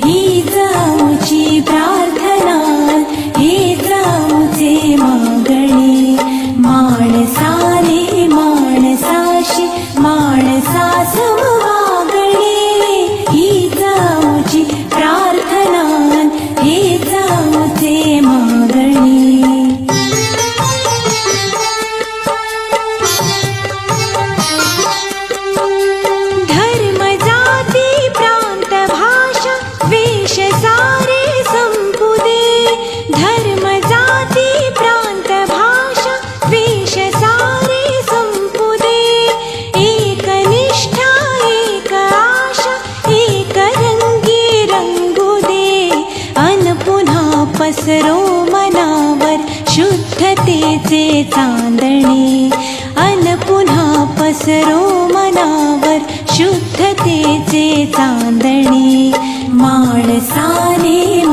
हीच आमची प्रार्थना, हेच आमचे मागणे. माणसाने माणसाशी माणसास वागणे. हीच आमची प्रार्थना, हेच आमचे मागणे. धर्म जाती प्रांत भाषा वेश सारे संपुदे. धर्म जाती प्रांत भाषा वेश सारे संपुदे. एक निष्ठा एक आशा एक रंगी रंगू दे. अन पुन्हा पसरो मनावर शुद्धतेचे चांदणे. अन पुन्हा पसरो मनावर शुद्धतेचे चांदणे. माणसाने